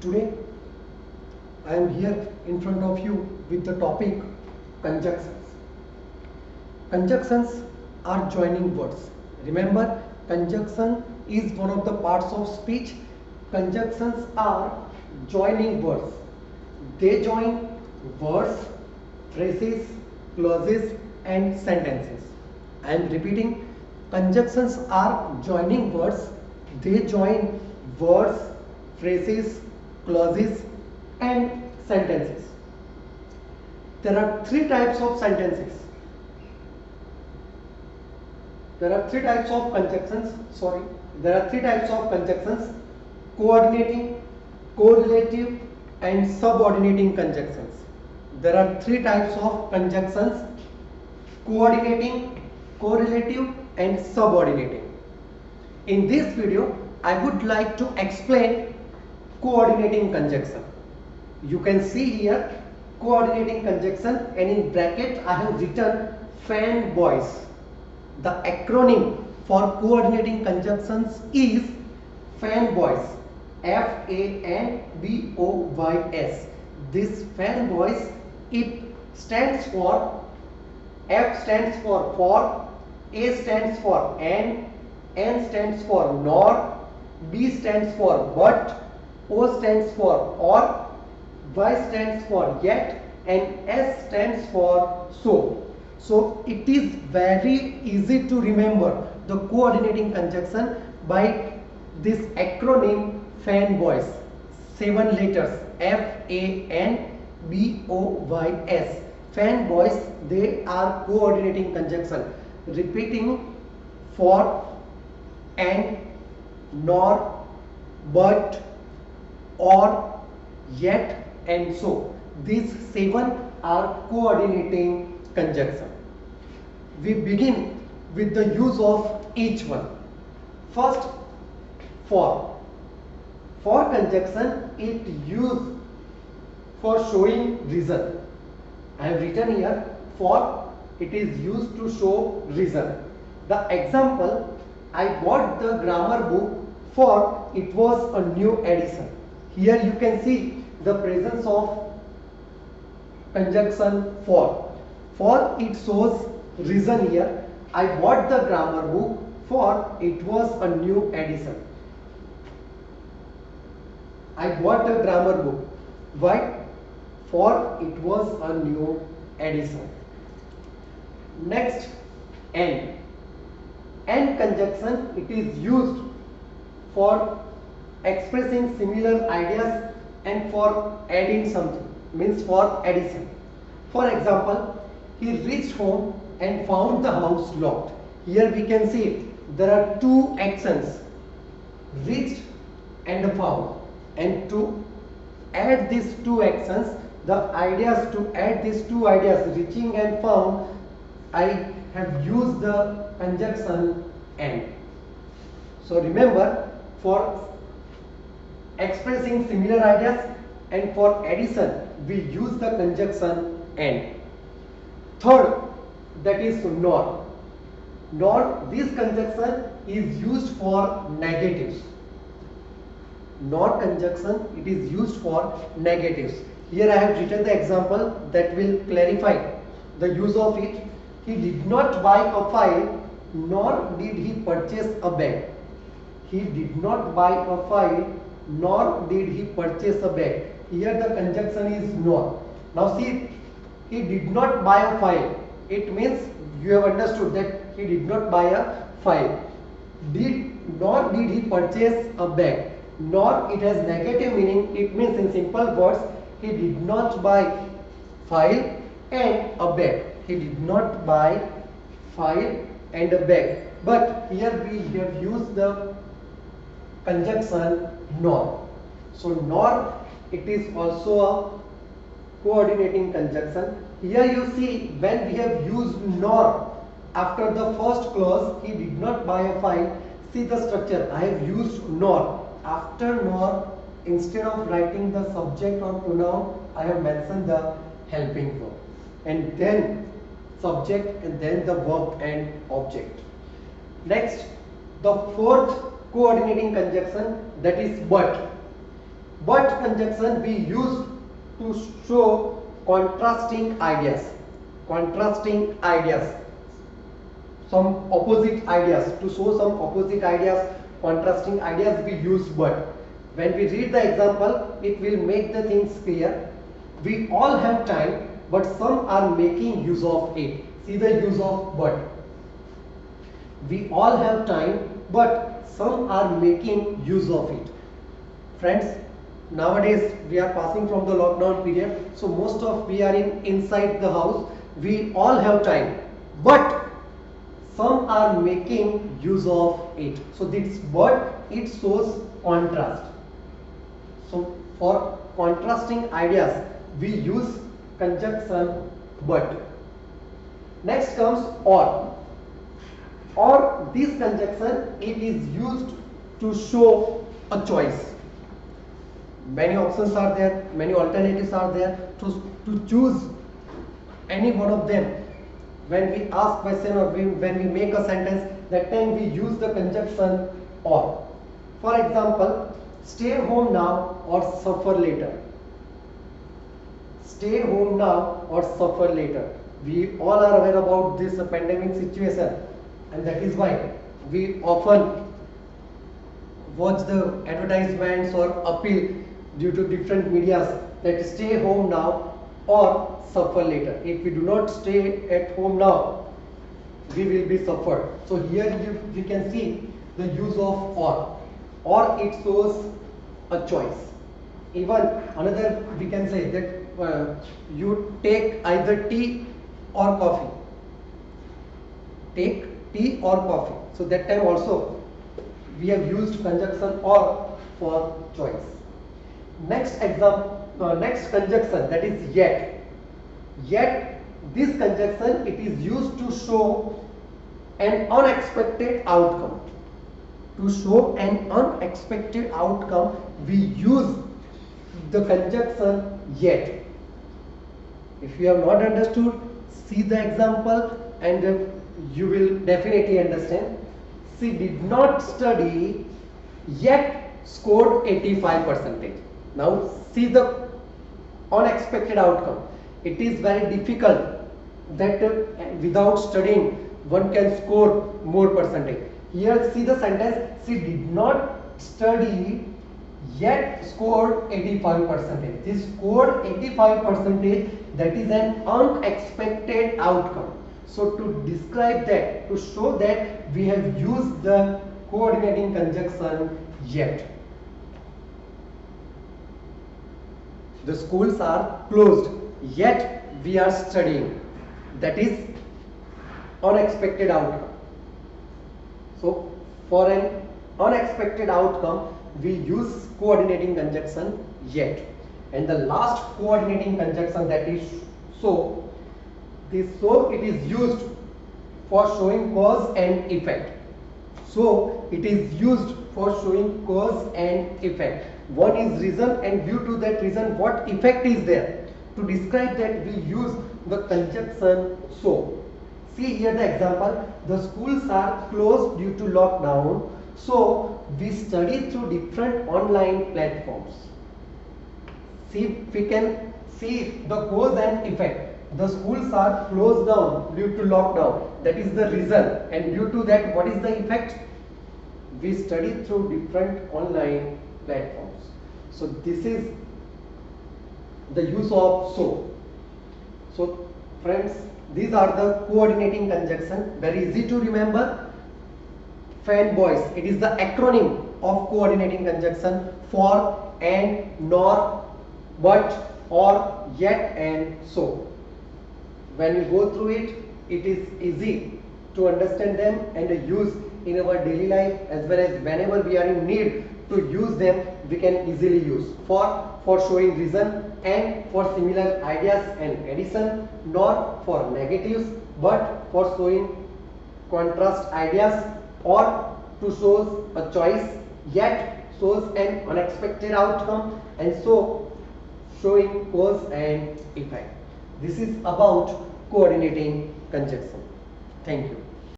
Today I am here in front of you with the topic conjunctions. Conjunctions are joining words. Remember, conjunction is one of the parts of speech. Conjunctions are joining words. They join words, phrases, clauses and sentences. I am repeating, conjunctions are joining words. They join words, phrases, clauses and sentences. There are three types of sentences. There are three types of conjunctions, coordinating, correlative and subordinating conjunctions. There are three types of conjunctions, coordinating, correlative and subordinating. In this video, I would like to explain coordinating conjunction. You can see here coordinating conjunction, and in bracket I have written fanboys. The acronym for coordinating conjunctions is fanboys. FANBOYS. This fanboys, it stands for, F stands for, A stands for N stands for nor, B stands for but, O stands for or, Y stands for yet and S stands for so. So it is very easy to remember the coordinating conjunction by this acronym fanboys. 7 letters FANBOYS. Fanboys, they are coordinating conjunction, repeating for, and, nor, but, or, yet and so. These 7 are coordinating conjunction. We begin with the use of each one. First, for. For conjunction, it used for showing reason. I have written here for, it is used to show reason. The example, I bought the grammar book for it was a new edition. Here you can see the presence of conjunction for. For, it shows reason here. I bought the grammar book for it was a new edition. I bought a grammar book. Why? For it was a new edition. Next, and. And conjunction, it is used for expressing similar ideas and for adding something, means for addition. For example, he reached home and found the house locked. Here we can see there are two actions, reached and found, and to add these two actions, the ideas to add these two ideas, reaching and found, I have used the conjunction and. So remember, for expressing similar ideas and for addition we use the conjunction and. Third, that is nor. Nor, this conjunction is used for negatives. Nor conjunction, it is used for negatives. Here I have written the example that will clarify the use of it. He did not buy a file, nor did he purchase a bag. He did not buy a file, nor did he purchase a bag. Here the conjunction is nor. Now see, he did not buy a file. It means you have understood that he did not buy a file. Nor did he purchase a bag. Nor, it has negative meaning. It means in simple words, he did not buy file and a bag. He did not buy file and a bag. But here we have used the conjunction nor. So nor, it is also a coordinating conjunction. Here you see, when we have used nor after the first clause, he did not buy a file. See the structure, I have used nor. After nor, instead of writing the subject or pronoun, I have mentioned the helping verb, and then subject and then the verb and object. Next, the fourth coordinating conjunction, that is but. But conjunction we use to show contrasting ideas. Contrasting ideas. Some opposite ideas. To show some opposite ideas, contrasting ideas, we use but. When we read the example, it will make the things clear. We all have time, but some are making use of it. See the use of but. We all have time, but some are making use of it. Friends, nowadays we are passing from the lockdown period, so most of we are inside the house. We all have time, but some are making use of it. So this but, it shows contrast. So for contrasting ideas we use conjunction but. Next comes or. Or this conjunction, it is used to show a choice. Many options are there, many alternatives are there. To choose any one of them, when we ask question or when we make a sentence, that time we use the conjunction or. For example, stay home now or suffer later. Stay home now or suffer later. We all are aware about this pandemic situation, and that is why we often watch the advertisements or appeal due to different medias that stay home now or suffer later. If we do not stay at home now, we will be suffered. So here we can see the use of or it shows a choice. Even another, we can say that you take either tea or coffee. Take tea or coffee. So that time also we have used conjunction or for choice. Next conjunction, that is yet. Yet this conjunction, it is used to show an unexpected outcome. To show an unexpected outcome, we use the conjunction yet. If you have not understood, see the example and you will definitely understand. She did not study yet scored 85%. Now see the unexpected outcome. It is very difficult that without studying one can score more percentage. Here see the sentence, she did not study yet scored 85%. This scored 85%, that is an unexpected outcome. So to describe that, to show that, we have used the coordinating conjunction yet. The schools are closed, yet we are studying. That is unexpected outcome. So for an unexpected outcome, we use coordinating conjunction yet. And the last coordinating conjunction, that is so. This so, it is used for showing cause and effect. So it is used for showing cause and effect. One is reason, and due to that reason what effect is there. To describe that, we use the conjunction so. See here the example, the schools are closed due to lockdown, so we study through different online platforms. See, we can see the cause and effect. The schools are closed down due to lockdown, that is the reason, and due to that what is the effect? We study through different online platforms. So this is the use of so. So friends, these are the coordinating conjunction, very easy to remember. Fanboys, it is the acronym of coordinating conjunction for, and, nor, but, or, yet, and so. When we go through it, it is easy to understand them and use in our daily life, as well as whenever we are in need to use them, we can easily use. For showing reason, and for similar ideas and addition, nor for negatives, but for showing contrast ideas, or to show a choice, yet shows an unexpected outcome, and so showing cause and effect. This is about coordinating conjunction. Thank you.